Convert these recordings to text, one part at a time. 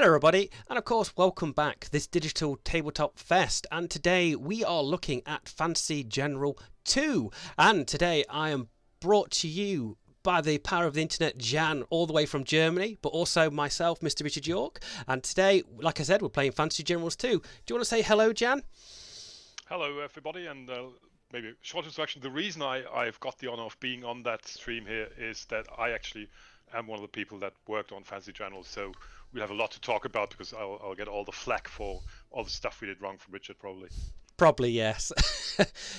Hello everybody, and of course welcome back this digital tabletop fest, and today we are looking at Fantasy General 2, and today I am brought to you by the power of the internet, Jan, all the way from Germany, but also myself, Mr. Richard Yorke, and today, like I said, we're playing Fantasy Generals 2. Do you want to say hello, Jan? Hello everybody, and maybe a short introduction. The reason I've got the honor of being on that stream here is that I actually am one of the people that worked on Fantasy Generals, so we have a lot to talk about because I'll get all the flack for all the stuff we did wrong from Richard, probably. Probably, yes.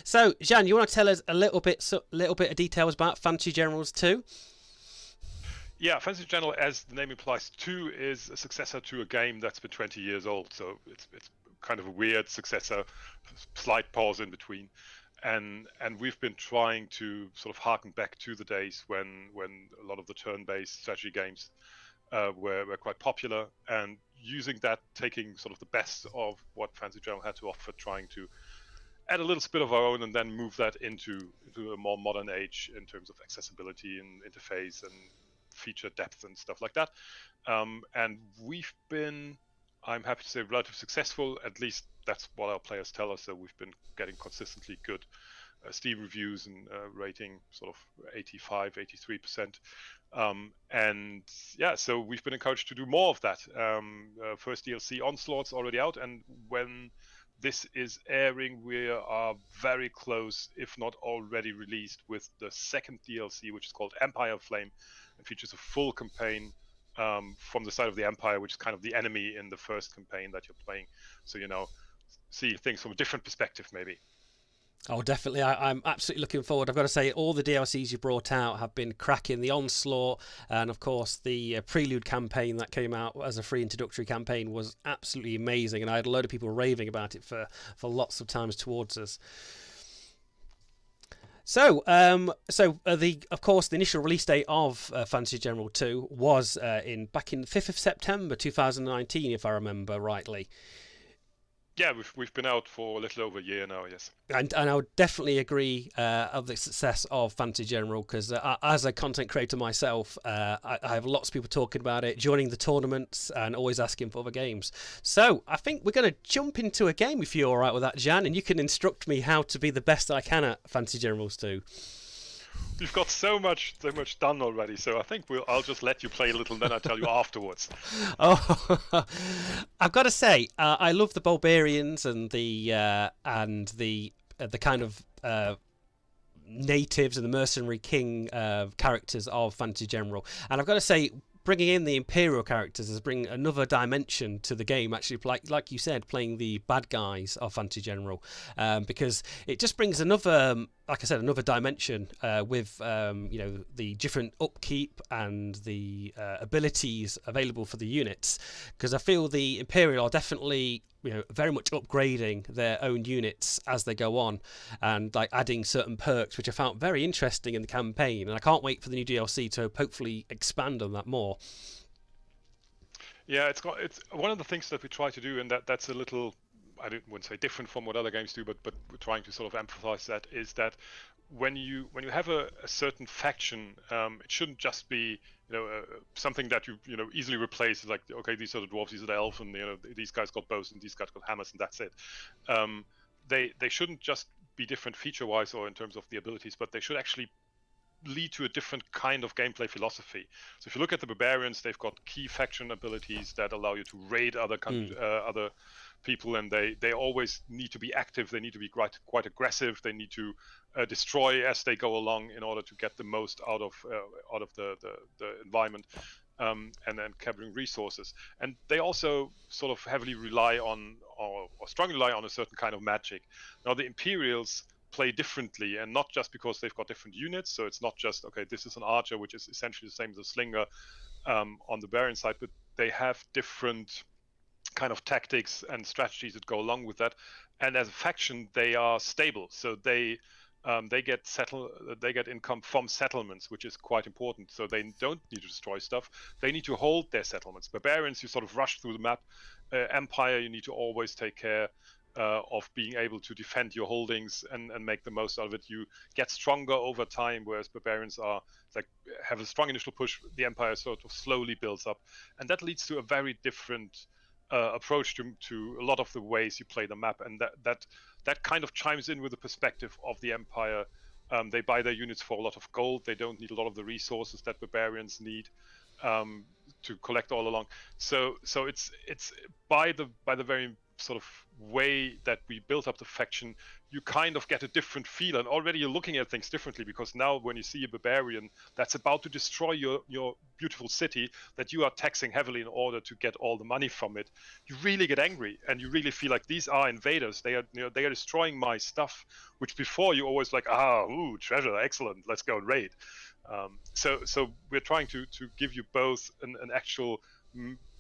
So, Jan, you want to tell us a little bit of details about Fantasy Generals 2? Yeah, Fantasy General, as the name implies, 2 is a successor to a game that's been 20 years old, so it's kind of a weird successor, slight pause in between. And we've been trying to sort of harken back to the days when a lot of the turn-based strategy games were quite popular, and using that, taking sort of the best of what Fantasy General had to offer, trying to add a little spit of our own and then move that into a more modern age in terms of accessibility and interface and feature depth and stuff like that. And we've been, I'm happy to say, relatively successful. At least that's what our players tell us. So we've been getting consistently good Steam reviews and rating sort of 85, 83%. And yeah, so we've been encouraged to do more of that. First DLC Onslaught's already out, and when this is airing, we are very close, if not already released, with the second DLC, which is called Empire Flame, and features a full campaign from the side of the Empire, which is kind of the enemy in the first campaign that you're playing. So, you know, see things from a different perspective, maybe. Oh, definitely. I'm absolutely looking forward. I've got to say, all the DLCs you brought out have been cracking. The Onslaught and, of course, the Prelude campaign that came out as a free introductory campaign was absolutely amazing, and I had a load of people raving about it for lots of times towards us. So, of course, the initial release date of Fantasy General 2 was back in the 5th of September 2019, if I remember rightly. Yeah, we've been out for a little over a year now, yes. And I would definitely agree of the success of Fantasy General, because as a content creator myself, I have lots of people talking about it, joining the tournaments and always asking for other games. So I think we're going to jump into a game, if you're all right with that, Jan, and you can instruct me how to be the best I can at Fantasy Generals 2. We've got so much done already, so I think I'll just let you play a little, and then I'll tell you afterwards. Oh, I've got to say, I love the barbarians and the kind of natives and the mercenary king characters of Fantasy General, and I've got to say, bringing in the Imperial characters has bring another dimension to the game, actually, like you said, playing the bad guys of Fantasy General, because it just brings another, like I said, another dimension with the different upkeep and the abilities available for the units, because I feel the Imperial are definitely very much upgrading their own units as they go on, and like adding certain perks, which I found very interesting in the campaign, and I can't wait for the new DLC to hopefully expand on that more. Yeah, it's one of the things that we try to do, and that's a little, wouldn't say different from what other games do, but we're trying to sort of emphasize that, is that when you have a certain faction, it shouldn't just be something that you easily replace. Like, okay, these are the dwarves, these are the elves, and these guys got bows and these guys got hammers, and that's it. They shouldn't just be different feature-wise or in terms of the abilities, but they should actually lead to a different kind of gameplay philosophy. So if you look at the barbarians, they've got key faction abilities that allow you to raid other other people, and they always need to be active. They need to be quite aggressive. They need to destroy as they go along in order to get the most out of the environment, and then gathering resources. And they also sort of heavily rely on or strongly rely on a certain kind of magic. Now the Imperials play differently, and not just because they've got different units. So it's not just, okay, this is an archer, which is essentially the same as a slinger on the barbarian side, but they have different kind of tactics and strategies that go along with that. And as a faction, they are stable. So they get income from settlements, which is quite important. So they don't need to destroy stuff. They need to hold their settlements. Barbarians, you sort of rush through the map. Empire, you need to always take care of being able to defend your holdings and make the most out of it. You get stronger over time, whereas barbarians are like have a strong initial push. The empire sort of slowly builds up, and that leads to a very different approach to a lot of the ways you play the map, and that kind of chimes in with the perspective of the empire. They buy their units for a lot of gold. They don't need a lot of the resources that barbarians need to collect all along. So it's by the very sort of way that we built up the faction, you kind of get a different feel, and already you're looking at things differently, because now when you see a barbarian that's about to destroy your beautiful city that you are taxing heavily in order to get all the money from it, you really get angry, and you really feel like these are invaders. They are they are destroying my stuff, which before you always like, ooh, treasure, excellent, let's go and raid. So we're trying to give you both an actual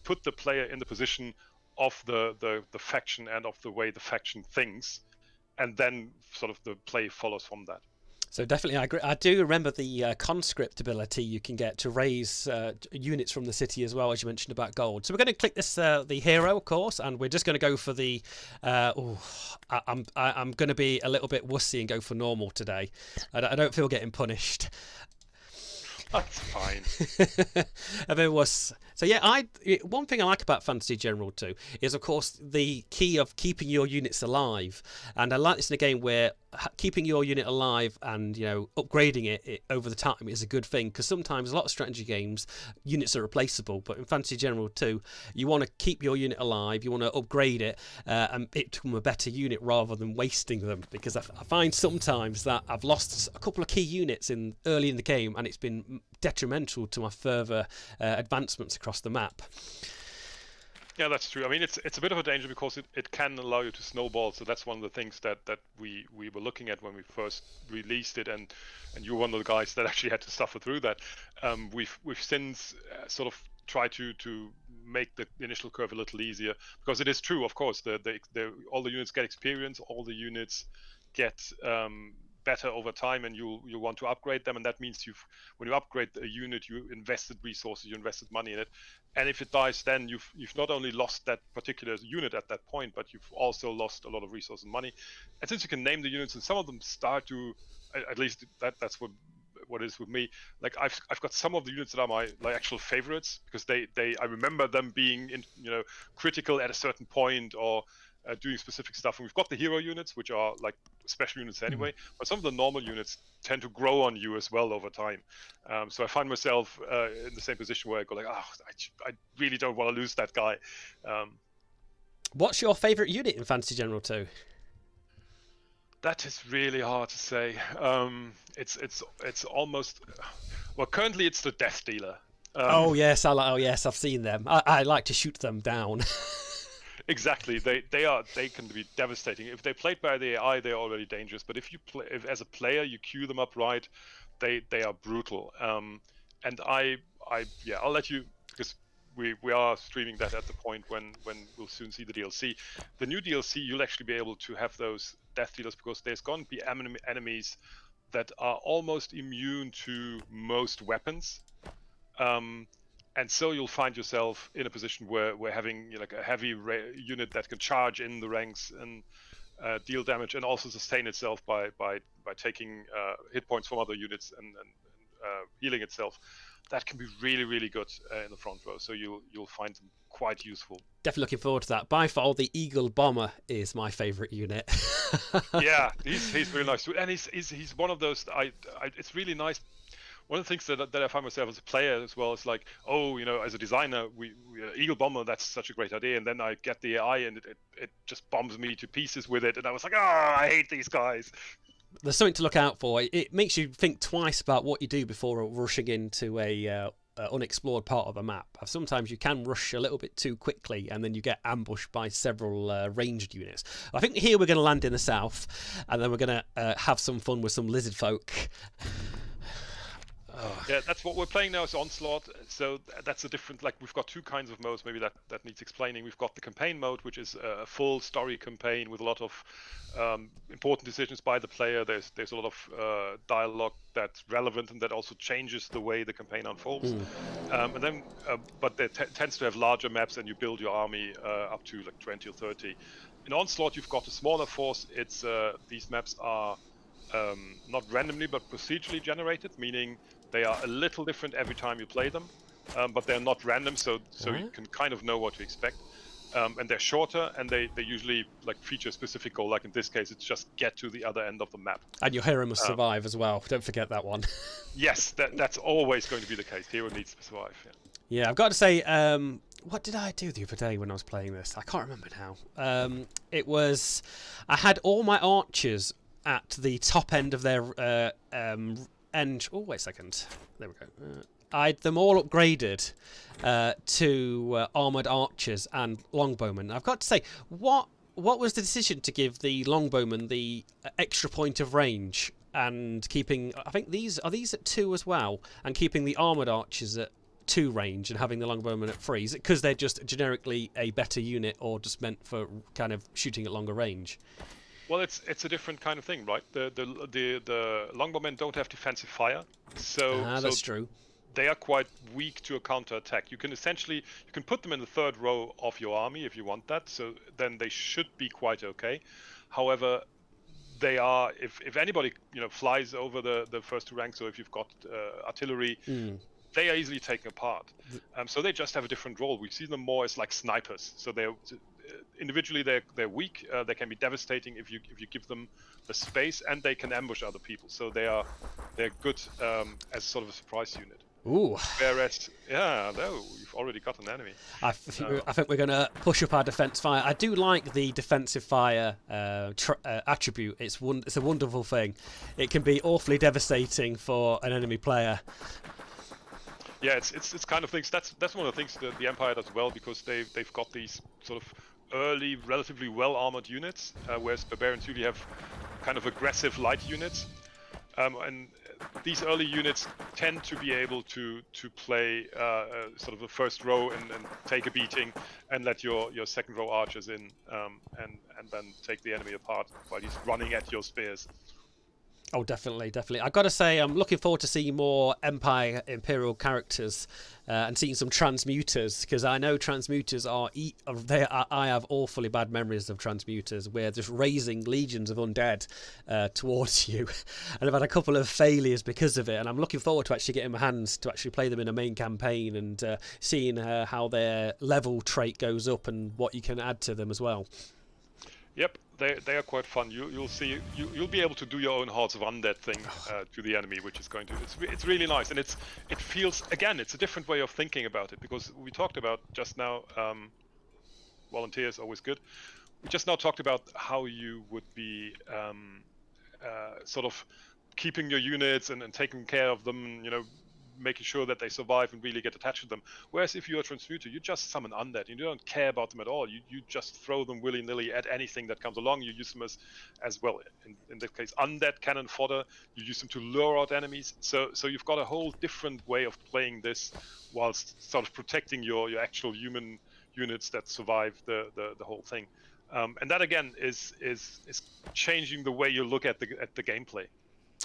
put the player in the position of the faction and of the way the faction thinks, and then sort of the play follows from that. So definitely, I agree. I do remember the conscript ability you can get to raise units from the city as well, as you mentioned about gold. So we're going to click this the hero, of course, and we're just going to go for the. I'm going to be a little bit wussy and go for normal today. I don't feel getting punished. That's fine. A bit worse. So yeah, one thing I like about Fantasy General 2 is, of course, the key of keeping your units alive, and I like this in a game where keeping your unit alive and upgrading it over the time is a good thing, because sometimes a lot of strategy games units are replaceable, but in Fantasy General 2 you want to keep your unit alive, you want to upgrade it and it become a better unit rather than wasting them, because I find sometimes that I've lost a couple of key units early in the game and it's been detrimental to my further advancements across the map. Yeah, that's true. I mean, it's a bit of a danger because it can allow you to snowball. So that's one of the things that we were looking at when we first released it, and you're one of the guys that actually had to suffer through that. We've since sort of tried to make the initial curve a little easier, because it is true, of course, all the units get experience, all the units get better over time, and you want to upgrade them, and that means when you upgrade a unit, you invested resources, you invested money in it, and if it dies, then you've not only lost that particular unit at that point, but you've also lost a lot of resources and money. And since you can name the units, and some of them start to, at least that's what it is with me, like I've got some of the units that are my actual favorites, because I remember them being critical at a certain point, or doing specific stuff. And we've got the hero units, which are like special units anyway, but some of the normal units tend to grow on you as well over time. So I find myself in the same position where I go like, I really don't want to lose that guy. What's your favorite unit in Fantasy General 2? That is really hard to say. It's almost, well, currently it's the Death Dealer. Yes, I've seen them. I like to shoot them down. Exactly, they can be devastating. If they played by the AI, they're already dangerous. But if as a player you queue them up right, they are brutal. And I'll let you, because we are streaming that at the point when we'll soon see the DLC. The new DLC, you'll actually be able to have those Death Dealers, because there's going to be enemies that are almost immune to most weapons. And so you'll find yourself in a position where having like a heavy unit that can charge in the ranks and deal damage, and also sustain itself by taking hit points from other units and healing itself. That can be really, really good in the front row. So you'll find them quite useful. Definitely looking forward to that. By far, the Eagle Bomber is my favourite unit. Yeah, he's really nice too, and he's one of those. It's really nice. One of the things that I find myself as a player as well is like, as a designer, we Eagle Bomber, that's such a great idea, and then I get the AI and it just bombs me to pieces with it, and I was like, I hate these guys. There's something to look out for. It makes you think twice about what you do before rushing into a unexplored part of the map. Sometimes you can rush a little bit too quickly, and then you get ambushed by several ranged units. I think here we're going to land in the south, and then we're going to have some fun with some lizard folk. Yeah, that's what we're playing now is Onslaught. So that's a different, like we've got two kinds of modes. Maybe that needs explaining. We've got the campaign mode, which is a full story campaign with a lot of important decisions by the player. There's a lot of dialogue that's relevant and that also changes the way the campaign unfolds. And then, but there tends to have larger maps, and you build your army up to like 20 or 30. In Onslaught, you've got a smaller force. It's these maps are not randomly but procedurally generated, meaning they are a little different every time you play them, but they're not random, so you can kind of know what to expect. And they're shorter, and they usually like feature a specific goal. Like in this case, it's just get to the other end of the map. And your hero must survive as well. Don't forget that one. Yes, that's always going to be the case. Hero needs to survive. Yeah, I've got to say, what did I do the other day when I was playing this? I can't remember now. It was, I had all my archers at the top end of their end. Oh, wait a second. There we go. I had them all upgraded to armoured archers and longbowmen. I've got to say, what was the decision to give the longbowmen the extra point of range and keeping? I think are these at 2 as well, and keeping the armoured archers at 2 range and having the longbowmen at 3? Is it because they're just generically a better unit, or just meant for kind of shooting at longer range? Well, it's a different kind of thing, right? The longbowmen don't have defensive fire, so that's true. They are quite weak to a counter-attack. You can put them in the third row of your army if you want that, so then they should be quite okay. However, they are, if anybody flies over the first 2 ranks, or if you've got artillery, they are easily taken apart. So they just have a different role. We see them more as like snipers. So they're individually they're weak. They can be devastating if you give them the space, and they can ambush other people. So they're good as sort of a surprise unit. Ooh. Whereas, you've already got an enemy. I think we're going to push up our defense fire. I do like the defensive fire attribute. It's a wonderful thing. It can be awfully devastating for an enemy player. Yeah, it's kind of things. That's one of the things that the Empire does well, because they've got these sort of early, relatively well armored units, whereas barbarians usually have kind of aggressive light units, and these early units tend to be able to play sort of a first row and take a beating, and let your second row archers in, and then take the enemy apart while he's running at your spears. Oh, definitely. I've got to say, I'm looking forward to seeing more Imperial characters and seeing some transmuters, because I know transmuters I have awfully bad memories of transmuters, where just raising legions of undead towards you, and I've had a couple of failures because of it. And I'm looking forward to actually getting my hands to actually play them in a main campaign, and seeing how their level trait goes up and what you can add to them as well. Yep. They are quite fun. You'll see. You'll be able to do your own hordes of undead thing to the enemy, which is going to. It's really nice, and it feels, again, it's a different way of thinking about it, because we talked about just now. Volunteers always good. We just now talked about how you would be sort of keeping your units and taking care of them. Making sure that they survive and really get attached to them. Whereas if you're a transmuter, you just summon undead. You don't care about them at all. You just throw them willy-nilly at anything that comes along. You use them as well. In this case, undead cannon fodder. You use them to lure out enemies. So you've got a whole different way of playing this, whilst sort of protecting your actual human units that survive the whole thing. And that again is changing the way you look at the gameplay.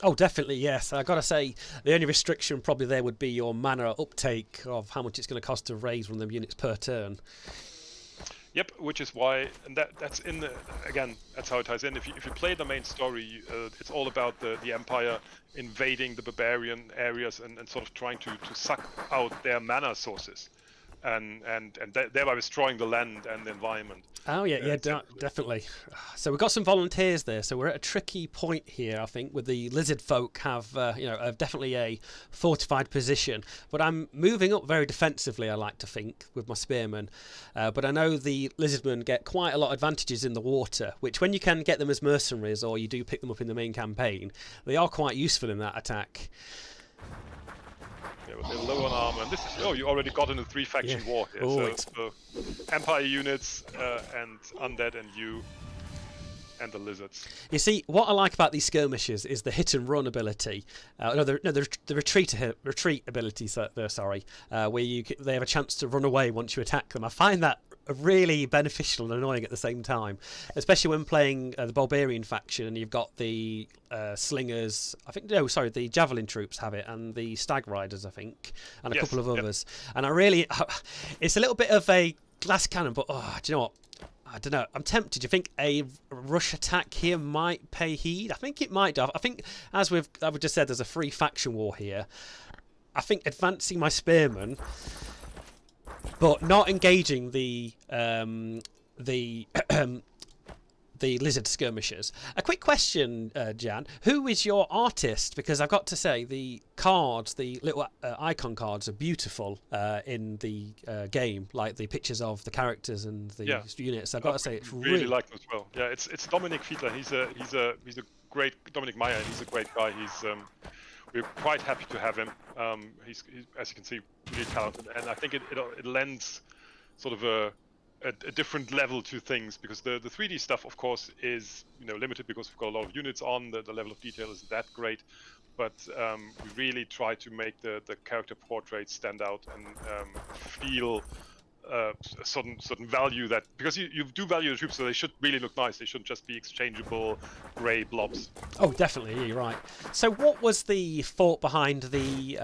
Oh, definitely, yes. I've got to say, the only restriction probably there would be your mana uptake of how much it's going to cost to raise one of them units per turn. Yep, which is why, and that's in the, again, that's how it ties in. If you play the main story, it's all about the Empire invading the barbarian areas and sort of trying to suck out their mana sources, and thereby destroying the land and the environment. Oh yeah, definitely. So we've got some volunteers there. So we're at a tricky point here, I think, with the lizard folk have definitely a fortified position. But I'm moving up very defensively, I like to think, with my spearmen. But I know the lizardmen get quite a lot of advantages in the water, which when you can get them as mercenaries, or you do pick them up in the main campaign, they are quite useful in that attack. They're low on armor, and this is you already got in a 3-faction war here. So Empire units and undead and you. and the lizards. You see, what I like about these skirmishes is the hit and run ability. The retreat ability. Sorry, where they have a chance to run away once you attack them. I find that really beneficial and annoying at the same time, especially when playing the Barbarian faction and you've got the slingers. The javelin troops have it, and the stag riders, I think, and a couple of others. And it's a little bit of a glass cannon, but do you know what? I don't know. I'm tempted. Do you think a rush attack here might pay heed? I think it might do. I think, as I've just said, there's a free faction war here. I think advancing my spearmen, but not engaging the lizard skirmishers. A quick question, Jan. Who is your artist? Because I've got to say, the cards, the little icon cards, are beautiful in the game. Like the pictures of the characters and the units. I've got to say, it's really like them as well. Yeah, it's Dominic Fiedler. He's a great Dominic Meyer. He's a great guy. We're quite happy to have him. He's as you can see, really talented, and I think it lends sort of a different level to things, because the 3D stuff, of course, is limited because we've got a lot of units on. The level of detail isn't that great, but we really try to make the character portraits stand out and feel a certain value, that because you do value the troops, so they should really look nice. They shouldn't just be exchangeable grey blobs. Oh, definitely, yeah, you're right. So, what was the thought behind the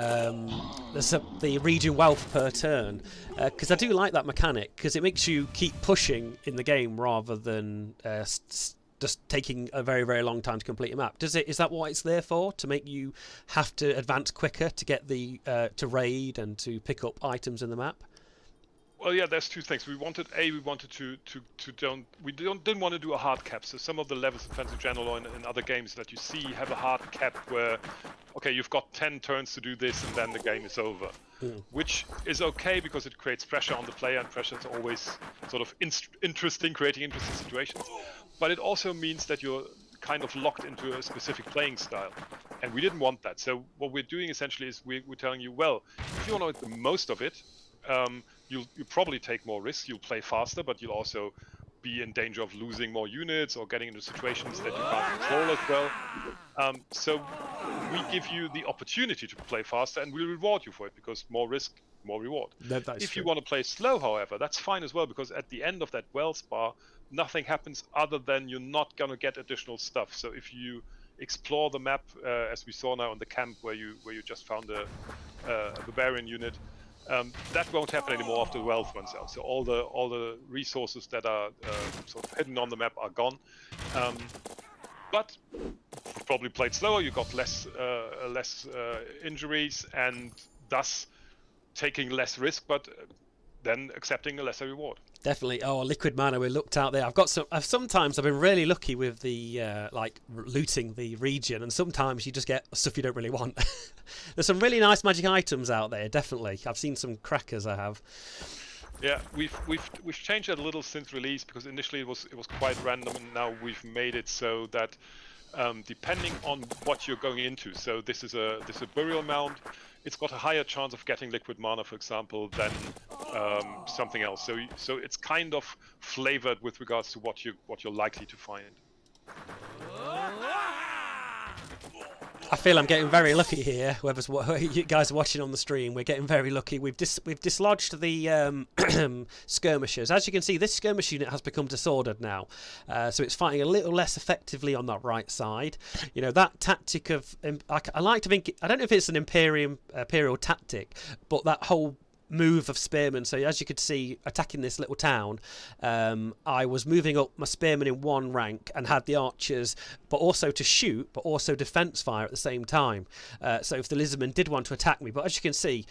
region wealth per turn? Because I do like that mechanic, because it makes you keep pushing in the game rather than just taking a very, very long time to complete a map. Is that what it's there for? To make you have to advance quicker to get to raid and to pick up items in the map? Well, yeah, there's two things. We didn't want to do a hard cap. So some of the levels in Fantasy General or in other games that you see have a hard cap where, okay, you've got 10 turns to do this and then the game is over. Which is okay because it creates pressure on the player, and pressure is always sort of creating interesting situations. But it also means that you're kind of locked into a specific playing style, and we didn't want that. So what we're doing essentially is we're telling you, well, if you want to make the most of it, you'll probably take more risks, you'll play faster, but you'll also be in danger of losing more units or getting into situations that you can't control as well. So we give you the opportunity to play faster, and we'll reward you for it, because more risk, more reward. If you want to play slow, however, that's fine as well, because at the end of that wealth bar, nothing happens other than you're not going to get additional stuff. So if you explore the map, as we saw now in the camp where you just found a barbarian unit, that won't happen anymore after the wealth runs out. So all the resources that are sort of hidden on the map are gone. But you've probably played slower. You got less injuries, and thus taking less risk, but then accepting a lesser reward. Definitely. Oh, liquid mana, we looked out there. Sometimes I've been really lucky with the looting the region, and sometimes you just get stuff you don't really want. There's some really nice magic items out there, definitely. I've seen some crackers, I have. Yeah, we've changed that a little since release, because initially it was quite random, and now we've made it so that depending on what you're going into, so this is a burial mound. It's got a higher chance of getting liquid mana, for example, than something else. So it's kind of flavored with regards to what you're likely to find. I feel I'm getting very lucky here. Whoever you guys are watching on the stream, we're getting very lucky. We've dislodged the skirmishers. As you can see, this skirmish unit has become disordered now, so it's fighting a little less effectively on that right side. That tactic of I like to think, I don't know if it's an imperial tactic, but that whole move of spearmen. So as you could see, attacking this little town, I was moving up my spearmen in one rank and had the archers, but also to shoot, but also defense fire at the same time. So if the lizardmen did want to attack me, but as you can see,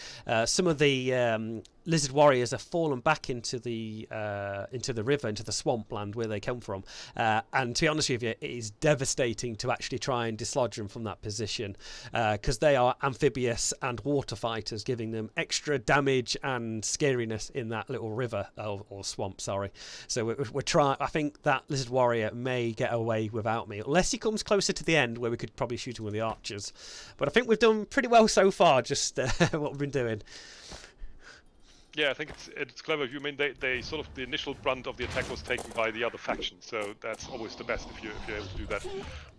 some of the lizard warriors have fallen back into the river, into the swampland where they come from. And to be honest with you, it is devastating to actually try and dislodge them from that position, because they are amphibious and water fighters, giving them extra damage and scariness in that little river or swamp. Sorry. So we're trying. I think that lizard warrior may get away without me, unless he comes closer to the end, where we could probably shoot him with the archers. But I think we've done pretty well so far. Just what we've been doing. Yeah, I think it's clever. You mean they sort of the initial brunt of the attack was taken by the other faction, so that's always the best if you're able to do that.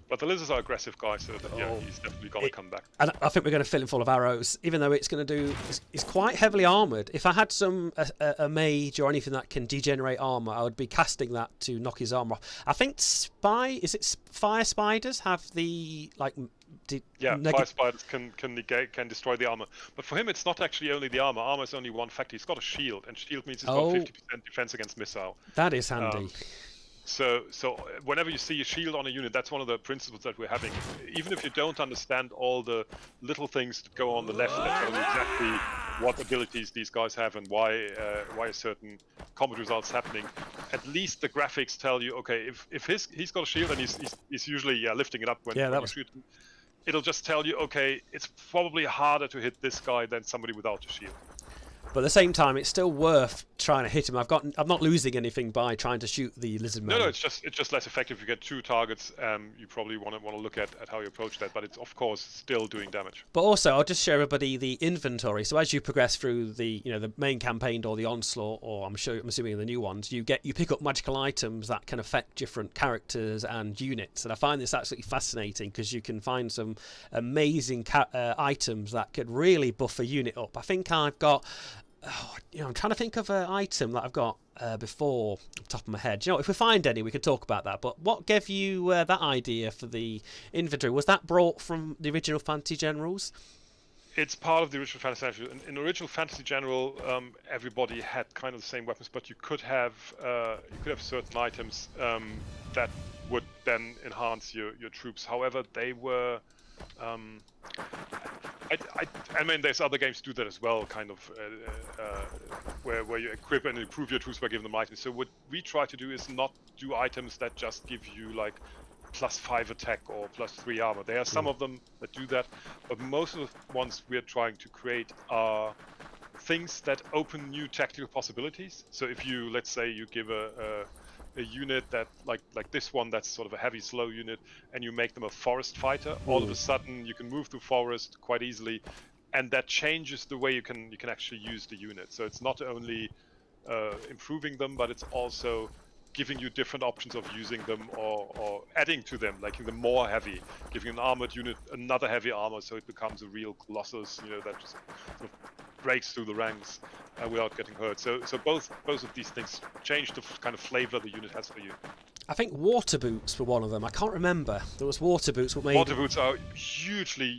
But the lizards are aggressive guys, so that, yeah, he's definitely gonna come back. And I think we're going to fill him full of arrows, even though it's going to do. It's quite heavily armored. If I had a mage or anything that can degenerate armor, I would be casting that to knock his armor off. I think fire spiders have the like. Fire spiders can destroy the armor, but for him it's not actually only the armor. Armor is only one factor. He's got a shield, and shield means he's got 50% defense against missile. That is handy. So whenever you see a shield on a unit, that's one of the principles that we're having. Even if you don't understand all the little things that go on the left that tell you exactly what abilities these guys have and why a certain combat result's happening, at least the graphics tell you, okay, if he's got a shield and he's usually lifting it up when you shoot him, it'll just tell you, okay, it's probably harder to hit this guy than somebody without a shield. But at the same time, it's still worth trying to hit him. I'm not losing anything by trying to shoot the lizardmen. No, it's just less effective. If you get 2 targets, you probably want to look at how you approach that. But it's of course still doing damage. But also, I'll just show everybody the inventory. So as you progress through the main campaign or the onslaught, or I'm assuming in the new ones, you pick up magical items that can affect different characters and units. And I find this absolutely fascinating because you can find some amazing items that could really buff a unit up. I think I've got. I'm trying to think of an item that I've got before, off the top of my head. If we find any, we can talk about that. But what gave you that idea for the inventory? Was that brought from the original Fantasy Generals? It's part of the original Fantasy General. In original Fantasy General, everybody had kind of the same weapons, but you could have certain items that would then enhance your troops. However, they were. I mean, there's other games do that as well, kind of, where you equip and improve your troops by giving them items. So what we try to do is not do items that just give you like +5 attack or +3 armor. There are some of them that do that, but most of the ones we're trying to create are things that open new tactical possibilities. So if you, let's say, you give a unit that like this one that's sort of a heavy slow unit, and you make them a forest fighter, all of a sudden you can move through forest quite easily, and that changes the way you can actually use the unit. So it's not only improving them, but it's also giving you different options of using them or adding to them, making them more heavy, giving an armored unit another heavy armor, so it becomes a real colossus, that just sort of breaks through the ranks without getting hurt. So both of these things change the kind of flavor the unit has for you. I think water boots were one of them. I can't remember. There was water boots. Water boots are hugely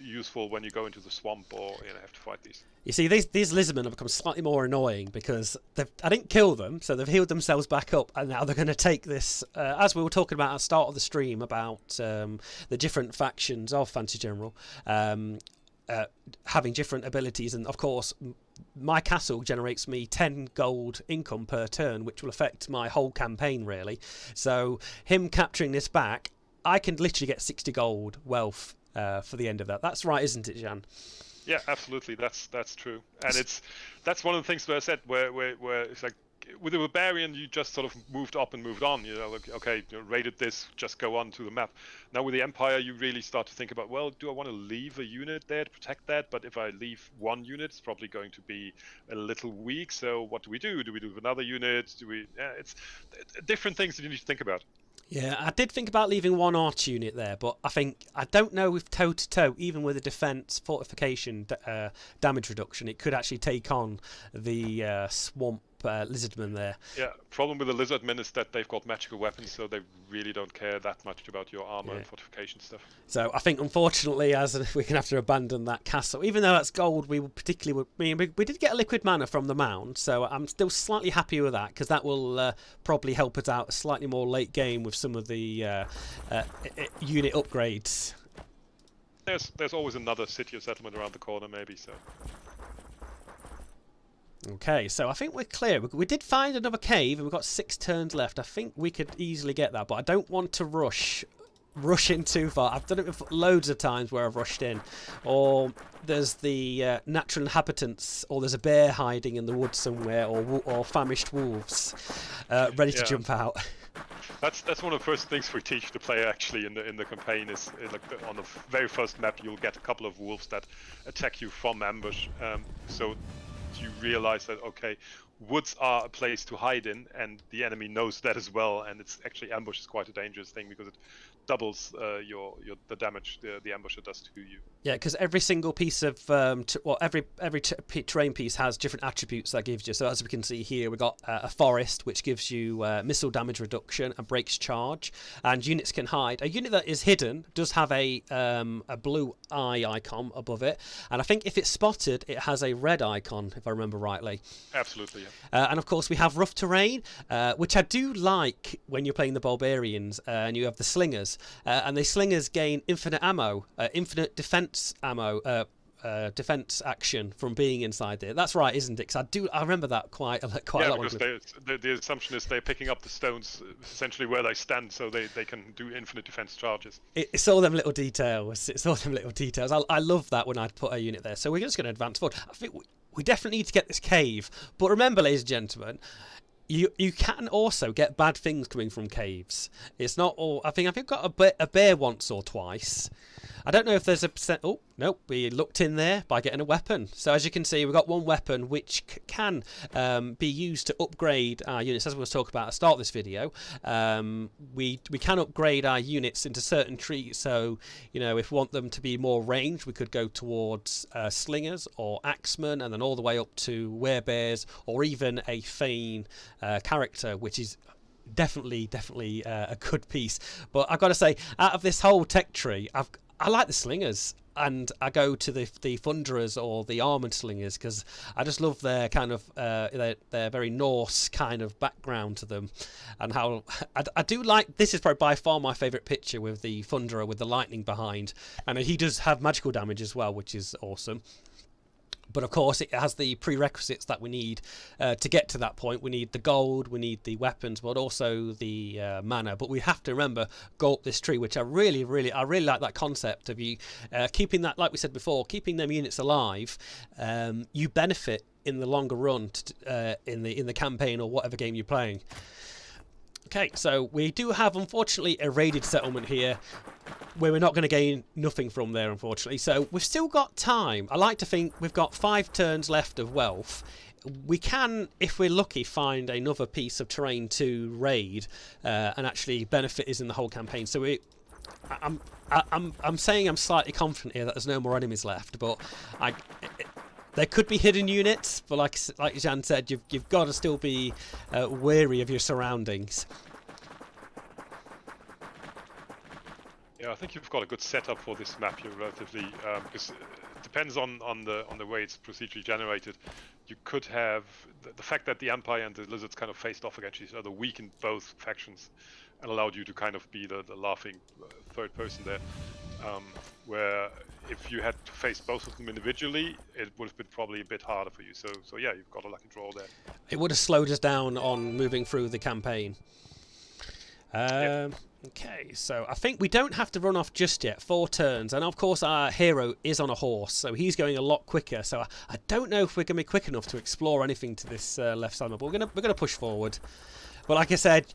useful when you go into the swamp or have to fight these. You see, these lizardmen have become slightly more annoying because I didn't kill them, so they've healed themselves back up, and now they're going to take this, as we were talking about at the start of the stream, about the different factions of Fantasy General, having different abilities, and of course my castle generates me 10 gold income per turn, which will affect my whole campaign really. So him capturing this back, I can literally get 60 gold wealth for the end of that. That's right, isn't it, Jan? Yeah, absolutely. That's true, and that's one of the things that I said where it's like with the barbarian you just sort of moved up and moved on. Okay, raided this, just go on to the map. Now with the Empire, you really start to think about, well, do I want to leave a unit there to protect that? But if I leave one unit, it's probably going to be a little weak. So what do we do? Do we do another unit? It's different things that you need to think about. Yeah, I did think about leaving one arch unit there, but I don't know if toe-to-toe, even with a defense fortification damage reduction, it could actually take on the swamp lizardmen there. Yeah, problem with the lizardmen is that they've got magical weapons, so they really don't care that much about your armor and fortification stuff. So I think, unfortunately, as we're going to have to abandon that castle. Even though that's gold, we did get a liquid mana from the mound, so I'm still slightly happy with that, because that will probably help us out slightly more late game with some of the unit upgrades. There's always another city or settlement around the corner, maybe, so... Okay, so I think we're clear. We did find another cave, and we've got 6 turns left. I think we could easily get that, but I don't want to rush in too far. I've done it loads of times where I've rushed in, or there's the natural inhabitants, or there's a bear hiding in the woods somewhere, or famished wolves ready to jump out. That's one of the first things we teach the player actually in the campaign is like on the very first map you'll get a couple of wolves that attack you from ambush. So you realize that, okay, woods are a place to hide in, and the enemy knows that as well. And it's actually, ambush is quite a dangerous thing because it doubles the damage the ambusher does to you. Yeah, because every single piece of every terrain piece has different attributes that gives you. So as we can see here, we've got a forest, which gives you missile damage reduction and breaks charge, and units can hide. A unit that is hidden does have a blue eye icon above it, and I think if it's spotted, it has a red icon, if I remember rightly. Absolutely, yeah. And of course, we have rough terrain, which I do like when you're playing the barbarians, and you have the slingers, and the slingers gain infinite ammo, infinite defense ammo, defense action from being inside there. That's right, isn't it? Because I remember that quite a lot. Because the assumption is they're picking up the stones essentially where they stand, so they can do infinite defense charges. It's all them little details. I love that when I put a unit there. So we're just going to advance forward. I think we definitely need to get this cave. But remember, ladies and gentlemen, you can also get bad things coming from caves. It's not all. I think I've got a bear once or twice. I don't know if there's a percent. Oh, no, we looked in there by getting a weapon. So as you can see, we've got one weapon which can be used to upgrade our units. As we were talking about at the start of this video, we can upgrade our units into certain trees. So, if we want them to be more ranged, we could go towards slingers or axemen, and then all the way up to werebears, or even a Thane character, which is definitely a good piece. But I've got to say, out of this whole tech tree, I like the slingers, and I go to the thunderers or the armored slingers because I just love their kind of their very Norse kind of background to them, and how I do like. This is probably by far my favourite picture with the thunderer with the lightning behind, and he does have magical damage as well, which is awesome. But of course, it has the prerequisites that we need to get to that point. We need the gold, we need the weapons, but also the mana. But we have to remember, go up this tree, which I really like that concept of you keeping that, like we said before, keeping them units alive. You benefit in the longer run in the campaign or whatever game you're playing. Okay, so we do have, unfortunately, a raided settlement here where we're not going to gain nothing from there, unfortunately. So we've still got time. I like to think we've got 5 turns left of wealth. We can, if we're lucky, find another piece of terrain to raid and actually benefit us in the whole campaign. So I'm saying I'm slightly confident here that there's no more enemies left, but there could be hidden units, but like Jan said, you've got to still be wary of your surroundings. Yeah, I think you've got a good setup for this map here, relatively, because it depends on the way it's procedurally generated. You could have the fact that the Empire and the Lizards kind of faced off against each other, weakened both factions, and allowed you to kind of be the laughing third person there. Where if you had to face both of them individually, it would have been probably a bit harder for you. So yeah, you've got a lucky draw there. It would have slowed us down on moving through the campaign. Yep. Okay, so I think we don't have to run off just yet. 4 turns, and of course our hero is on a horse, so he's going a lot quicker. So I don't know if we're going to be quick enough to explore anything to this left side, but we're going to push forward. But like I said,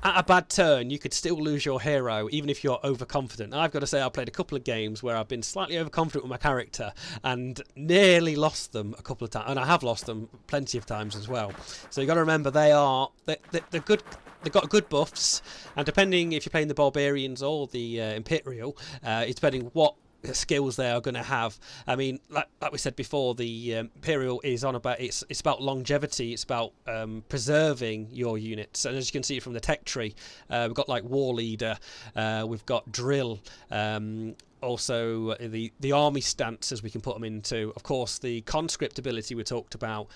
at a bad turn, you could still lose your hero, even if you're overconfident. I've got to say, I've played a couple of games where I've been slightly overconfident with my character and nearly lost them a couple of times, and I have lost them plenty of times as well. So you've got to remember, they're good. They've got good buffs, and depending if you're playing the Barbarians or the Imperial, it's depending what skills they are going to have. I mean, like we said before, the Imperial is on about it's about longevity. It's about preserving your units, and as you can see from the tech tree, we've got like War Leader, we've got Drill. Also, the army stance, as we can put them into. Of course, the conscript ability we talked about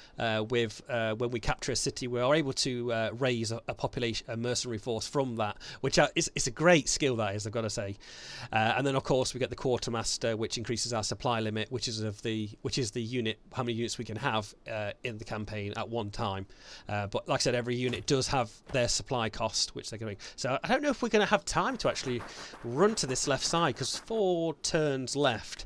with when we capture a city, we are able to raise a population, a mercenary force from that, which is a great skill, that is, I've got to say. And then, of course, we get the quartermaster, which increases our supply limit, which is the unit, how many units we can have in the campaign at one time. But like I said, every unit does have their supply cost, which they're going. So I don't know if we're going to have time to actually run to this left side, because 4 turns left.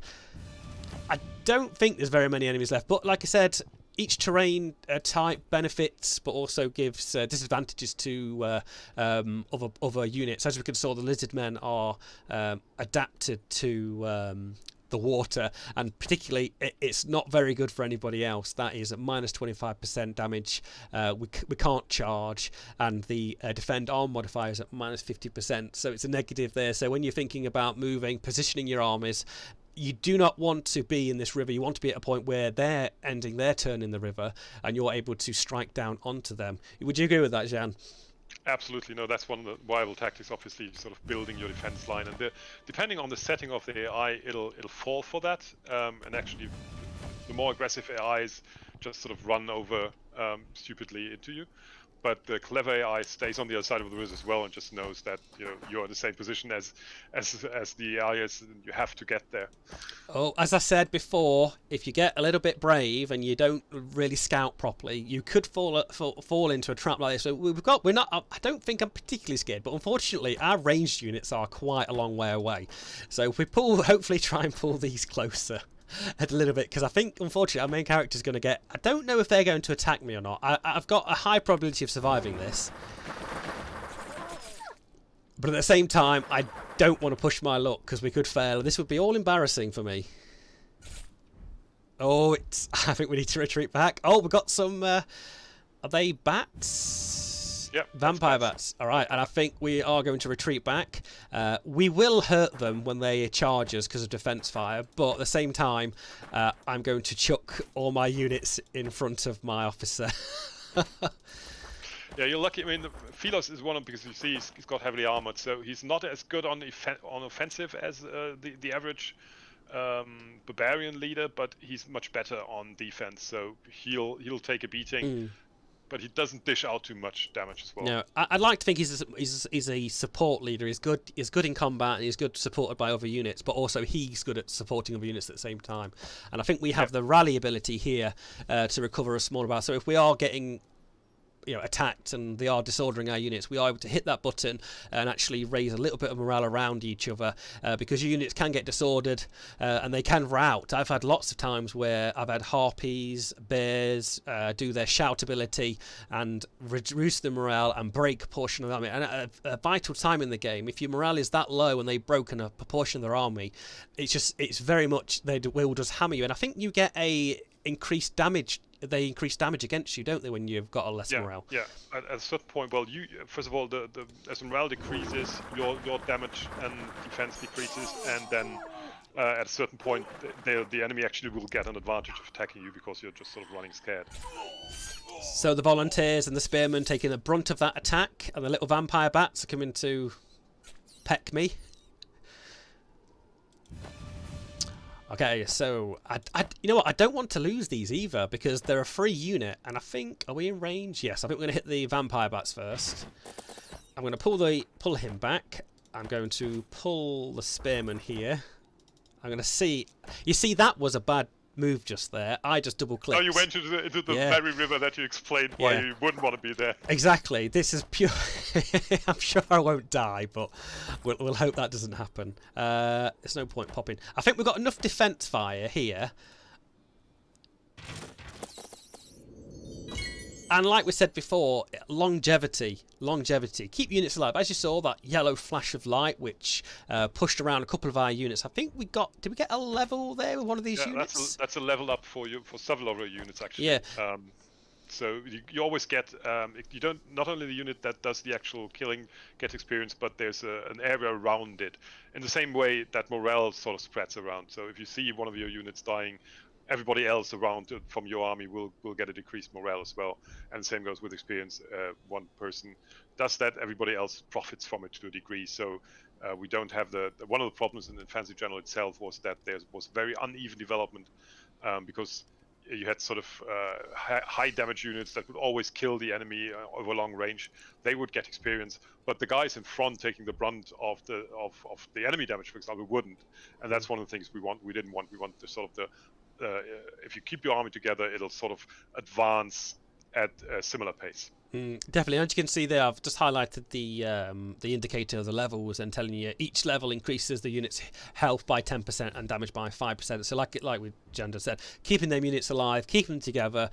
I don't think there's very many enemies left, but like I said, each terrain type benefits, but also gives disadvantages to other units. As we can see, the lizardmen are adapted to the water, and particularly it's not very good for anybody else. That is at minus 25% damage. We can't charge, and the defend arm modifier is at minus 50%, so it's a negative there. So when you're thinking about moving, positioning your armies, you do not want to be in this river. You want to be at a point where they're ending their turn in the river and you're able to strike down onto them. Would you agree with that, Jan? Absolutely. No, that's one of the viable tactics, obviously, sort of building your defense line. And depending on the setting of the AI, it'll fall for that. And actually, the more aggressive AIs just sort of run over stupidly into you. But the clever AI stays on the other side of the river as well and just knows that you're in the same position as the AI is, and you have to get there. Oh, as I said before, if you get a little bit brave and you don't really scout properly, you could fall into a trap like this. So we're not. I don't think I'm particularly scared, but unfortunately, our ranged units are quite a long way away. So if we hopefully try and pull these closer a little bit, because I think unfortunately our main character is going to get, I don't know if they're going to attack me or not. I've got a high probability of surviving this, but at the same time I don't want to push my luck because we could fail. This would be all embarrassing for me. Oh, I think we need to retreat back. Oh, we've got some are they bats? Yep, vampire bats. All right, and I think we are going to retreat back. We will hurt them when they charge us because of defense fire, but at the same time, I'm going to chuck all my units in front of my officer. Yeah, you're lucky. I mean, Philos is one of, because you see he's got heavily armored, so he's not as good on offensive as the average barbarian leader, but he's much better on defense. So he'll take a beating. But he doesn't dish out too much damage as well. No, I'd like to think he's a support leader. He's good in combat, and he's good supported by other units, but also he's good at supporting other units at the same time. And I think we have the rally ability here to recover a small amount. So if we are getting attacked and they are disordering our units, we are able to hit that button and actually raise a little bit of morale around each other, because your units can get disordered and they can rout. I've had lots of times where I've had harpies, bears do their shout ability and reduce the morale and break a portion of the army. And at a vital time in the game, if your morale is that low and they've broken a proportion of their army, it's very much they will just hammer you. And I think you get a increased damage. They increase damage against you, don't they, when you've got a less morale? Yeah. At a certain point, well, you first of all, as morale decreases, your damage and defense decreases, and then at a certain point, the enemy actually will get an advantage of attacking you because you're just sort of running scared. So the volunteers and the spearmen taking the brunt of that attack, and the little vampire bats are coming to peck me. Okay, so you know what? I don't want to lose these either because they're a free unit, and I think, are we in range? Yes, I think we're going to hit the vampire bats first. I'm going to pull him back. I'm going to pull the spearman here. I'm going to see. You see, that was a bad move just there. I just double clicked. Oh, you went into the very river that you explained why you wouldn't want to be there. Exactly. This is pure. I'm sure I won't die, but we'll hope that doesn't happen. There's no point popping. I think we've got enough defense fire here. And like we said before, longevity. Keep units alive. As you saw, that yellow flash of light, which pushed around a couple of our units. I think we got. Did we get a level there with one of these units? That's a level up for several of your units actually. Yeah. So you always get. You don't. Not only the unit that does the actual killing gets experience, but there's an area around it. In the same way that morale sort of spreads around. So if you see one of your units dying, everybody else around from your army will get a decreased morale as well, and the same goes with experience. One person does that, everybody else profits from it to a degree. So we don't have one of the problems in the Fantasy General itself was that there was very uneven development, because you had sort of high damage units that would always kill the enemy over long range. They would get experience, but the guys in front taking the brunt of the enemy damage, for example, wouldn't. And that's one of the things we didn't want. We want the sort of if you keep your army together, it'll sort of advance at a similar pace. Definitely. As you can see there, I've just highlighted the indicator of the levels and telling you each level increases the unit's health by 10% and damage by 5%. So like we Janda said, keeping them units alive, keeping them together,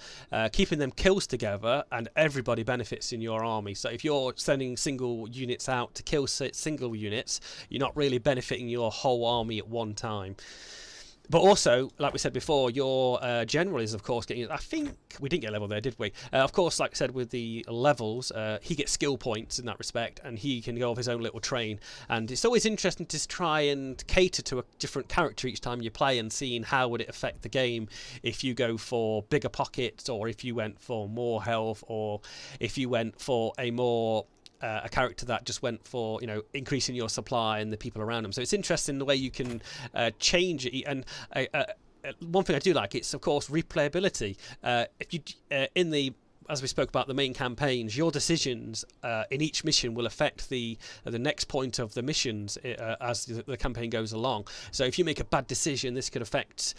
keeping them kills together, and everybody benefits in your army. So if you're sending single units out to kill single units, you're not really benefiting your whole army at one time. But also, like we said before, your general is, of course, getting... I think we didn't get a level there, did we? Of course, like I said, with the levels, he gets skill points in that respect, and he can go off his own little train. And it's always interesting to try and cater to a different character each time you play and seeing how would it affect the game if you go for bigger pockets, or if you went for more health, or if you went for a more... a character that just went for, you know, increasing your supply and the people around them. So it's interesting the way you can change it. And one thing I do like, it's of course replayability. If you in the, as we spoke about the main campaigns, your decisions in each mission will affect the next point of the missions as the campaign goes along. So if you make a bad decision, this could affect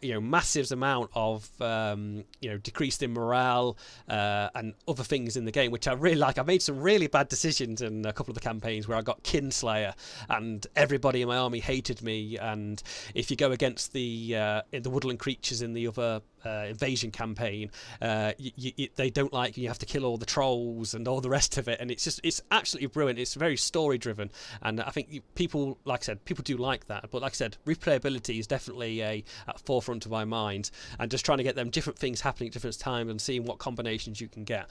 you know, massive amount of you know, decreased in morale and other things in the game, which I really like. I made some really bad decisions in a couple of the campaigns where I got Kinslayer and everybody in my army hated me. And if you go against the woodland creatures in the other invasion campaign, they don't like you have to kill all the trolls and all the rest of it, and it's absolutely brilliant. It's very story driven, and I think people, like I said, people do like that. But like I said, replayability is definitely at forefront of my mind, and just trying to get them different things happening at different times and seeing what combinations you can get.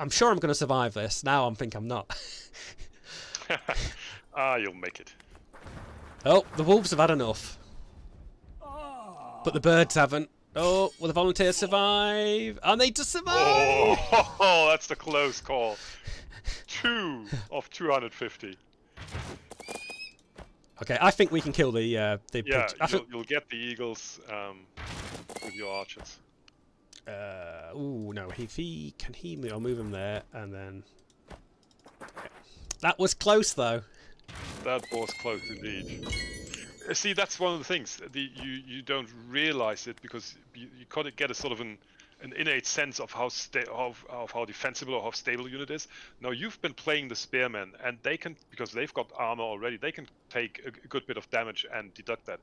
I'm sure I'm going to survive this. Now I'm not. You'll make it. Oh, the wolves have had enough, but the birds haven't. Oh, will the volunteers survive? And they just survive! Oh, that's the close call. 2 of 250. Okay, I think we can kill the Yeah, pigs. you'll get the eagles with your archers. Ooh, no, if he can move, I'll move him there, and then... Okay. That was close, though. That was close indeed. See, that's one of the things. You don't realize it because you kind of get a sort of an innate sense of how defensible or how stable a unit is. Now, you've been playing the spearmen, and they can, because they've got armor already, they can take a good bit of damage and deduct that.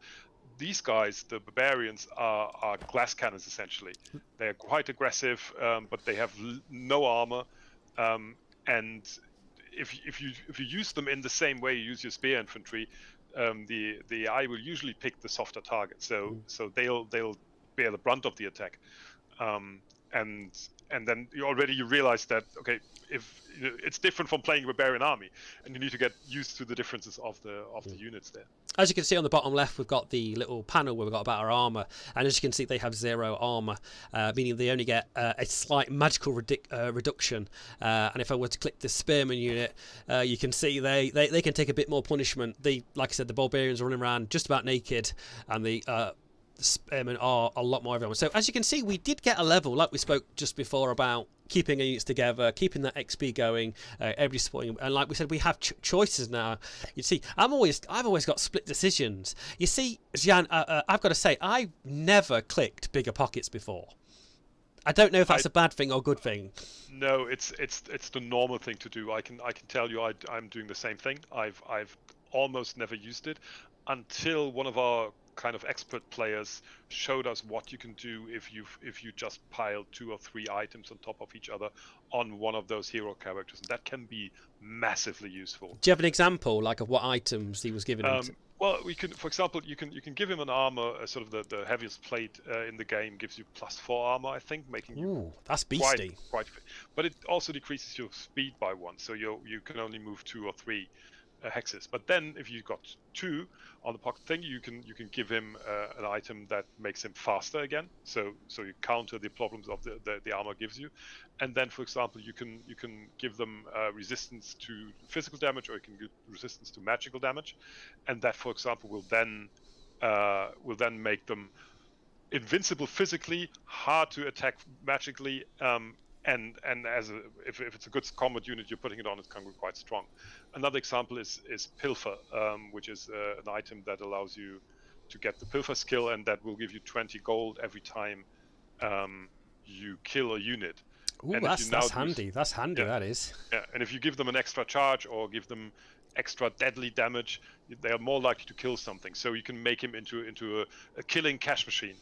These guys, the barbarians, are glass cannons essentially. They're quite aggressive, but they have no armor, and if you use them in the same way you use your spear infantry, the AI will usually pick the softer target, so they'll bear the brunt of the attack, and then you realize that, okay, if it's different from playing a barbarian army, and you need to get used to the differences of the units there. As you can see on the bottom left, we've got the little panel where we've got about our armor, and as you can see, they have 0 armor, meaning they only get a slight magical reduction. And if I were to click the spearman unit, you can see they can take a bit more punishment. Like I said, the barbarians are running around just about naked, and the spearmen are a lot more everyone. So as you can see, we did get a level, like we spoke just before about keeping our units together, keeping that XP going, every supporting, and like we said, we have choices now. You see, I've always got split decisions. You see, Jan, I've got to say, I've never clicked bigger pockets before. I don't know if that's a bad thing or good thing. No, it's the normal thing to do. I can tell you, I'm doing the same thing. I've almost never used it until one of our kind of expert players showed us what you can do if you just pile 2 or 3 items on top of each other on one of those hero characters, and that can be massively useful. Do you have an example, like, of what items he was giving him? Well, we can, for example, you can give him an armor, sort of the heaviest plate in the game gives you +4 armor, I think, making you that's beastly. Quite, but it also decreases your speed by 1, so you can only move 2 or 3 hexes. But then if you've got 2 on the pocket thing, you can give him an item that makes him faster again, so you counter the problems of the armor gives you. And then, for example, you can give them resistance to physical damage, or you can give resistance to magical damage, and that, for example, will then make them invincible physically, hard to attack magically, and if it's a good combat unit you're putting it on, it can be quite strong. Another example is Pilfer, which is an item that allows you to get the Pilfer skill, and that will give you 20 gold every time you kill a unit. Ooh, that's handy. That's handy, yeah. That is. Yeah, and if you give them an extra charge or give them extra deadly damage, they are more likely to kill something. So you can make him into a killing cash machine.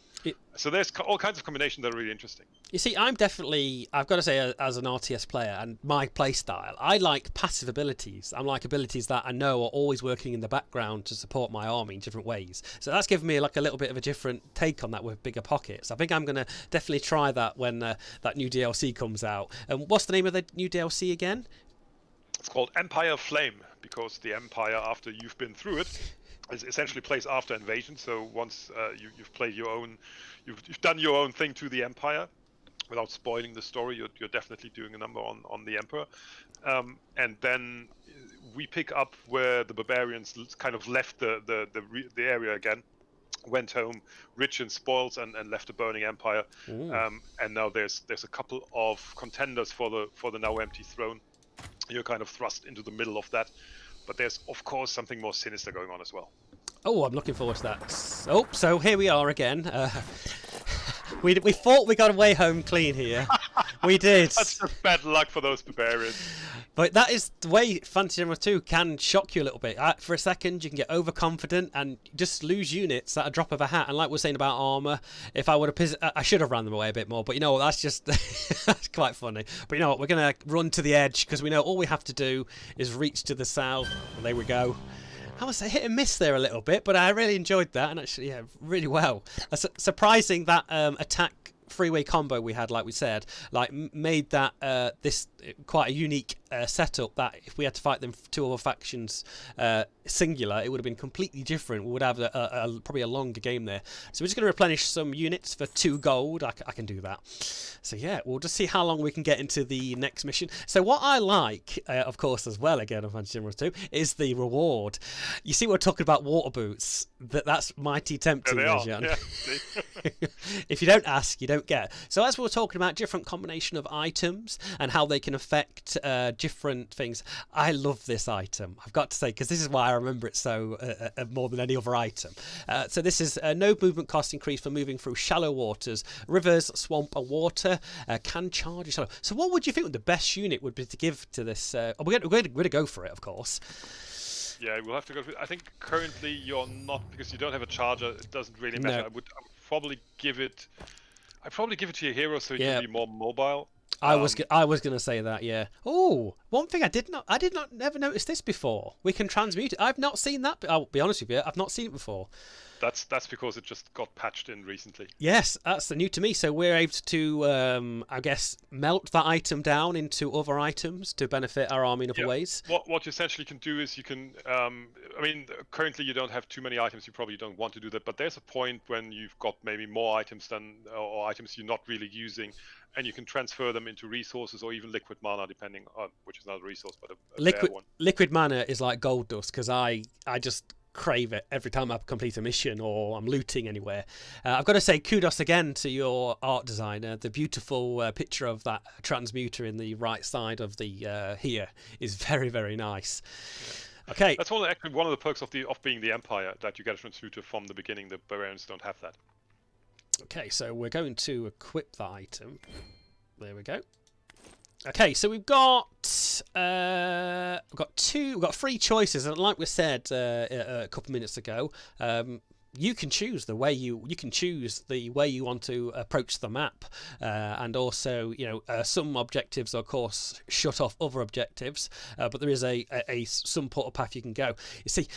So there's all kinds of combinations that are really interesting. You see, I've got to say, as an RTS player and my play style, I like passive abilities. I like abilities that I know are always working in the background to support my army in different ways. So that's given me like a little bit of a different take on that with bigger pockets. I think I'm going to definitely try that when that new DLC comes out. And what's the name of the new DLC again? It's called Empire Flame, because the Empire, after you've been through it, is essentially plays after invasion. So once you've played your own, you've done your own thing to the Empire, without spoiling the story, you're definitely doing a number on the Emperor. And then we pick up where the barbarians kind of left the area again, went home rich in spoils, and left a burning empire. And now there's a couple of contenders for the now empty throne. You're kind of thrust into the middle of that, but there's of course something more sinister going on as well. Oh, I'm looking forward to that. Oh, so here we are again. We thought we got away home clean here. We did. That's just bad luck for those barbarians. But that is the way Fantasy General 2 can shock you a little bit. For a second, you can get overconfident and just lose units at a drop of a hat. And like we're saying about armour, if I would have I should have ran them away a bit more. But you know what, that's just that's quite funny. But you know what, we're going to run to the edge, because we know all we have to do is reach to the south. Well, there we go. I was a hit and miss there a little bit, but I really enjoyed that, and actually, yeah, really well. Surprising that attack freeway combo we had, like we said, like made that this quite a unique setup, that if we had to fight them two other factions singular, it would have been completely different. We would have probably a longer game there. So we're just going to replenish some units for 2 gold. I can do that. So yeah, we'll just see how long we can get into the next mission. So what I like, of course, as well, again on Fantasy General 2, is the reward. You see, we're talking about water boots. That's mighty tempting, Jan. Yeah, if you don't ask, you don't get. So as we're talking about different combination of items and how they can affect different things, I love this item, I've got to say, because this is why I remember it so more than any other item. So this is no movement cost increase for moving through shallow waters, rivers, swamp, or water. Can charge shallow. So what would you think the best unit would be to give to this? We're going to go for it, of course. Yeah, we'll have to go. I think currently you're not, because you don't have a charger. It doesn't really matter. No. I would probably give it. I'd probably give it to your hero so you can be more mobile. I was going to say that, yeah. Oh, one thing I did not never noticed this before. We can transmute it. I've not seen that. I'll be honest with you, I've not seen it before. That's because it just got patched in recently. Yes, that's new to me. So we're able to, I guess, melt that item down into other items to benefit our army in other ways. What you essentially can do is you can, I mean, currently you don't have too many items. You probably don't want to do that. But there's a point when you've got maybe more items or items you're not really using, and you can transfer them into resources or even liquid mana, depending on which is not a resource, but a rare one. Liquid mana is like gold dust, because I just crave it every time I complete a mission or I'm looting anywhere. I've got to say kudos again to your art designer. The beautiful picture of that transmuter in the right side of the here is very, very nice. Yeah. Okay, that's actually one of the perks of being the Empire, that you get a transmuter from the beginning. The barbarians don't have that. Okay, so we're going to equip that item. There we go. Okay, so we've got 3 choices, and like we said a couple minutes ago, you can choose the way you want to approach the map, and also some objectives of course shut off other objectives, but there is a some portal path you can go. You see,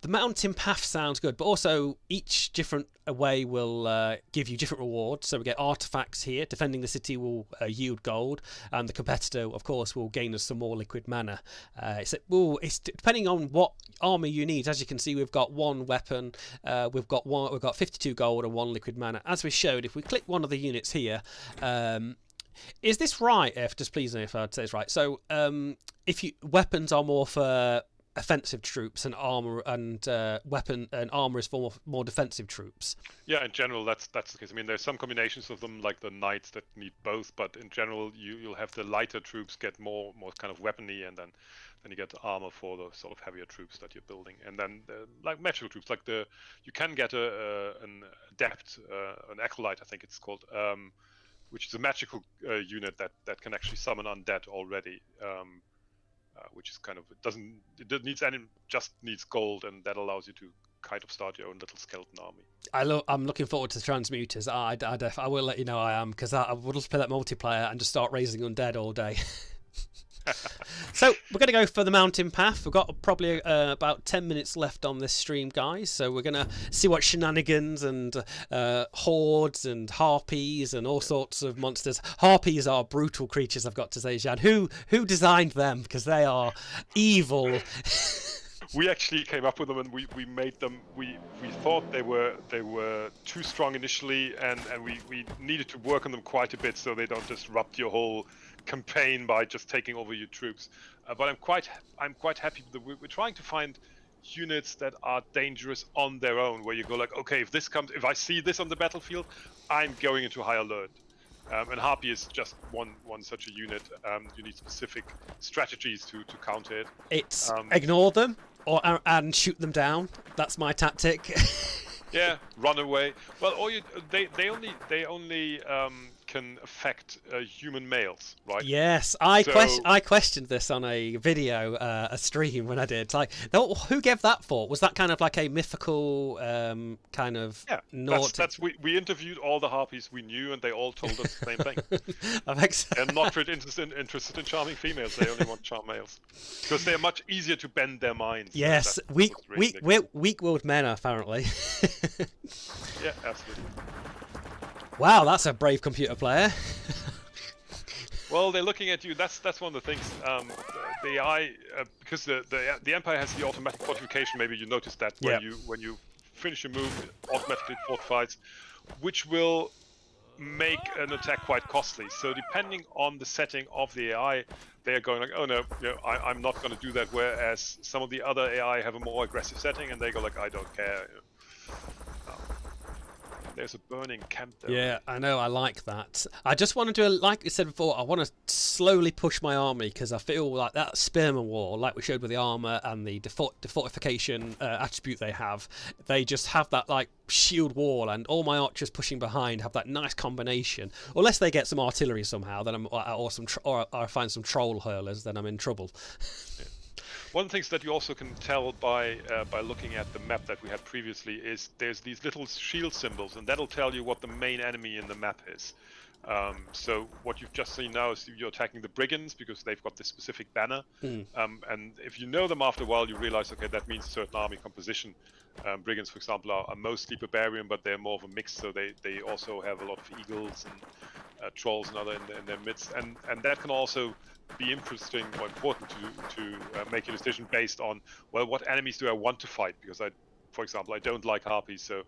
the mountain path sounds good, but also each different way will give you different rewards. So we get artifacts here. Defending the city will yield gold, and the competitor of course will gain us some more liquid mana. It's depending on what armor you need. As you can see, we've got 1 weapon, we've got 52 gold and 1 liquid mana. As we showed, if we click one of the units here, is this right? Just please know if I'd say it's right. So weapons are more for offensive troops, and armor and armor is for more defensive troops. Yeah, in general that's the case. I mean, there's some combinations of them, like the knights, that need both, but in general you'll have the lighter troops get more kind of weapony, and then you get the armor for the sort of heavier troops that you're building. And then like magical troops, like you can get an adept, an acolyte I think it's called, which is a magical unit that can actually summon undead already. Which is kind of, it needs gold, and that allows you to kind of start your own little skeleton army. I'm looking forward to the transmuters. I will let you know I am, because I would love to play that multiplayer and just start raising undead all day. So we're going to go for the mountain path. We've got probably about 10 minutes left on this stream, guys. So we're going to see what shenanigans and hordes and harpies and all sorts of monsters. Harpies are brutal creatures, I've got to say, Jan. Who designed them? Because they are evil. We actually came up with them, and we made them. We thought they were too strong initially, and we needed to work on them quite a bit so they don't disrupt your whole campaign by just taking over your troops. But I'm quite happy that we're trying to find units that are dangerous on their own, where you go like, okay, if I see this on the battlefield, I'm going into high alert. And Harpy is just one such a unit. You need specific strategies to counter it. It's ignore them and shoot them down. That's my tactic. Yeah, run away. Well, they only can affect human males, right? Yes, I questioned this on a video, a stream when I did. Like, who gave that for? Was that kind of like a mythical kind of? Yeah, we interviewed all the harpies we knew, and they all told us the same thing. They're not really interested in charming females. They only want charm males because they're much easier to bend their minds. Yes, weak-willed men apparently. Yeah, absolutely. Wow, that's a brave computer player. Well, they're looking at you. That's one of the things. The AI, because the Empire has the automatic fortification. Maybe you noticed that when you finish a move, it automatically fortifies, which will make an attack quite costly. So depending on the setting of the AI, they are going like, oh no, I'm not going to do that. Whereas some of the other AI have a more aggressive setting, and they go like, I don't care. There's a burning camp there. Yeah, I know, I like that. I just want to do, like you said before, I want to slowly push my army, because I feel like that spearman war, like we showed with the armour and the defortification attribute they have, they just have that like shield wall, and all my archers pushing behind have that nice combination. Unless they get some artillery somehow, then or I find some troll hurlers, then I'm in trouble. Yeah. One of the things that you also can tell by looking at the map that we had previously is there's these little shield symbols, and that'll tell you what the main enemy in the map is. So what you've just seen now is you're attacking the brigands because they've got this specific banner. And if you know them after a while, you realize, okay, that means a certain army composition. Brigands, for example, are mostly barbarian, but they're more of a mix, so they also have a lot of eagles and trolls and other in their midst. And that can also be interesting or important to make a decision based on, well, what enemies do I want to fight? Because for example, I don't like harpies, so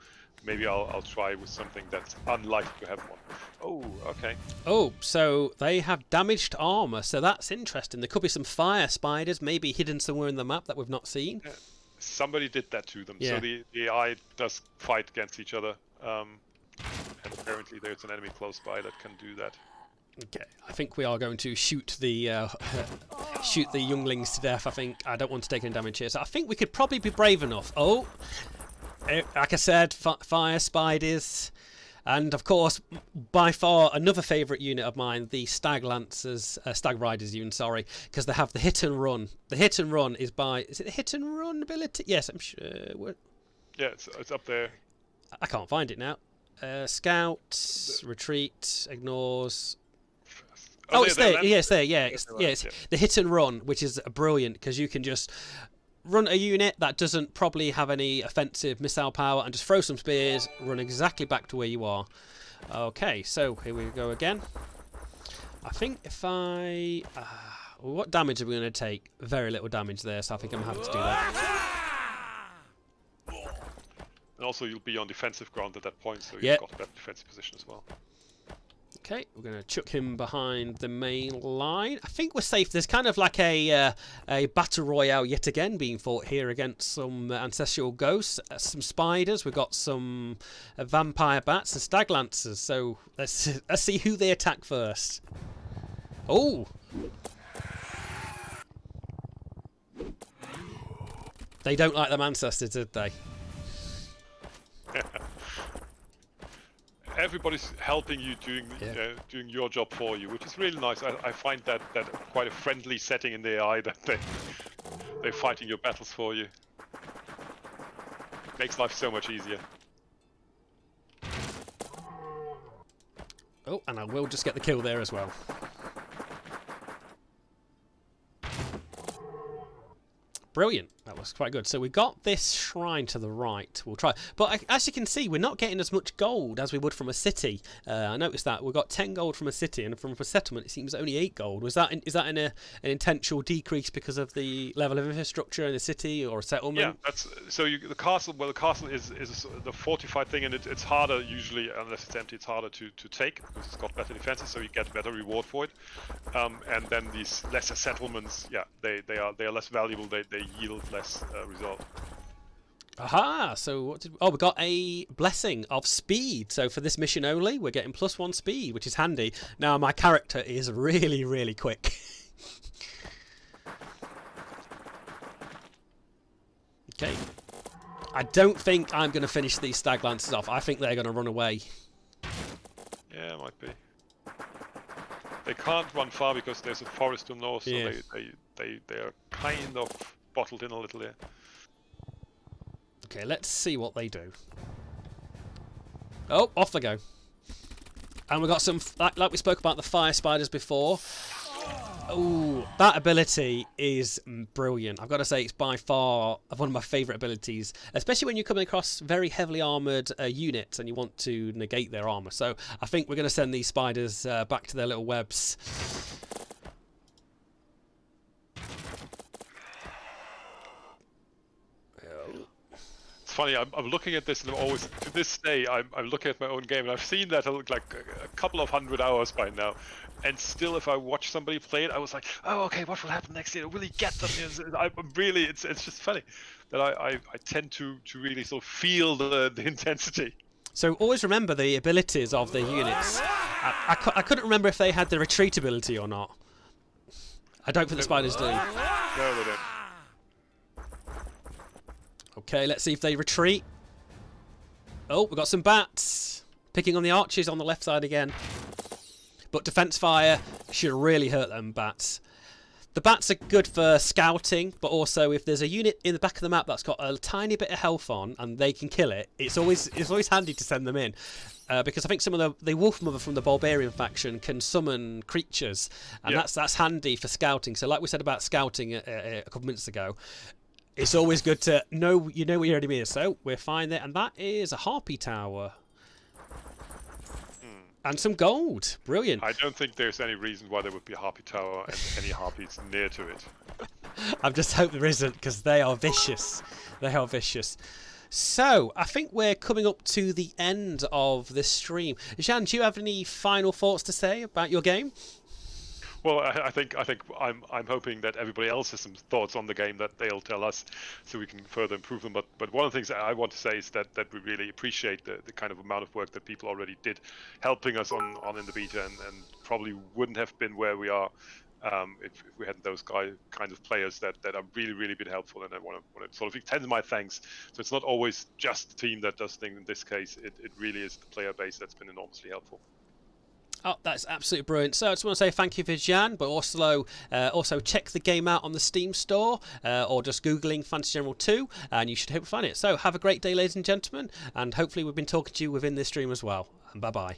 maybe I'll try with something that's unlikely to have one. Oh, okay. Oh, so they have damaged armor, so that's interesting. There could be some fire spiders maybe hidden somewhere in the map that we've not seen. Yeah. Somebody did that to them. Yeah. So the AI does fight against each other, and apparently there's an enemy close by that can do that. Okay, I think we are going to shoot the younglings to death. I don't want to take any damage here, so I think we could probably be brave enough. Oh, like I said, fire spiders, and of course, by far another favourite unit of mine, the stag riders unit. Sorry, because they have the hit and run. The hit and run is it the hit and run ability? Yes, I'm sure. Yeah, it's up there. I can't find it now. Scout, retreat, ignores. Oh, it's there. Yeah, it's there. Yeah, it's the hit and run, which is brilliant because you can just run a unit that doesn't probably have any offensive missile power and just throw some spears, run exactly back to where you are. Okay, so here we go again. I think if what damage are we going to take? Very little damage there, so I think I'm going to have to do that. And also you'll be on defensive ground at that point, so you've got a better defensive position as well. Okay, we're going to chuck him behind the main line. I think we're safe. There's kind of like a battle royale yet again being fought here against some ancestral ghosts, some spiders. We've got some vampire bats and stag lancers. So let's see who they attack first. Oh! They don't like them ancestors, did they? Everybody's helping you doing your job for you, which is really nice. I find that quite a friendly setting in the AI that they're fighting your battles for you. Makes life so much easier. Oh, and I will just get the kill there as well. Brilliant. That was quite good. So we got this shrine to the right. We'll try. But as you can see, we're not getting as much gold as we would from a city. I noticed that. We got 10 gold from a city, and from a settlement it seems only 8 gold. Is that an intentional decrease because of the level of infrastructure in the city or a settlement? Yeah, that's so. The castle. Well, the castle is the fortified thing, and it's harder usually, unless it's empty. It's harder to take because it's got better defenses, so you get better reward for it. And then these lesser settlements, yeah, they are less valuable. They yield less result. Aha! So what did? Oh, we got a blessing of speed. So for this mission only, we're getting +1 speed, which is handy. Now my character is really, really quick. Okay. I don't think I'm going to finish these stag lances off. I think they're going to run away. Yeah, it might be. They can't run far because there's a forest to the north, so yeah. they are kind of bottled in a little there. Okay, let's see what they do. Oh, off they go. And we got some, like we spoke about the fire spiders before. Oh, that ability is brilliant. I've got to say it's by far one of my favourite abilities, especially when you're coming across very heavily armoured units and you want to negate their armour. So I think we're going to send these spiders back to their little webs. Funny, I'm looking at this and I'm always, to this day, I'm looking at my own game and I've seen that like a couple of 100 hours by now, and still if I watch somebody play it, I was like, oh, okay, what will happen next year? Will he get them? I'm really, it's just funny that I tend to really sort of feel the intensity. So always remember the abilities of the units. I couldn't remember if they had the retreat ability or not. I don't think the spiders do. No, they don't. Okay, let's see if they retreat. Oh, we've got some bats. Picking on the archers on the left side again. But defense fire should really hurt them bats. The bats are good for scouting, but also if there's a unit in the back of the map that's got a tiny bit of health on and they can kill it, it's always handy to send them in. Because I think some of the wolf mother from the barbarian faction can summon creatures, and that's handy for scouting. So like we said about scouting a couple minutes ago, it's always good to know you know where your enemy is. So we're fine there, and that is a harpy tower. And some gold. Brilliant. I don't think there's any reason why there would be a harpy tower and any harpies near to it. I just hope there isn't, because they are vicious. They are vicious. So, I think we're coming up to the end of this stream. Jean, do you have any final thoughts to say about your game? Well, I think I'm hoping that everybody else has some thoughts on the game that they'll tell us, so we can further improve them. But one of the things that I want to say is that we really appreciate the kind of amount of work that people already did, helping us on in the beta, and probably wouldn't have been where we are if we hadn't those kind of players that have really been helpful. And I want to sort of extend my thanks. So it's not always just the team that does things. In this case, it really is the player base that's been enormously helpful. Oh, that's absolutely brilliant. So I just want to say thank you for Jan, but also check the game out on the Steam store or just Googling Fantasy General 2 and you should hope to find it. So have a great day, ladies and gentlemen, and hopefully we've been talking to you within this stream as well. And bye-bye.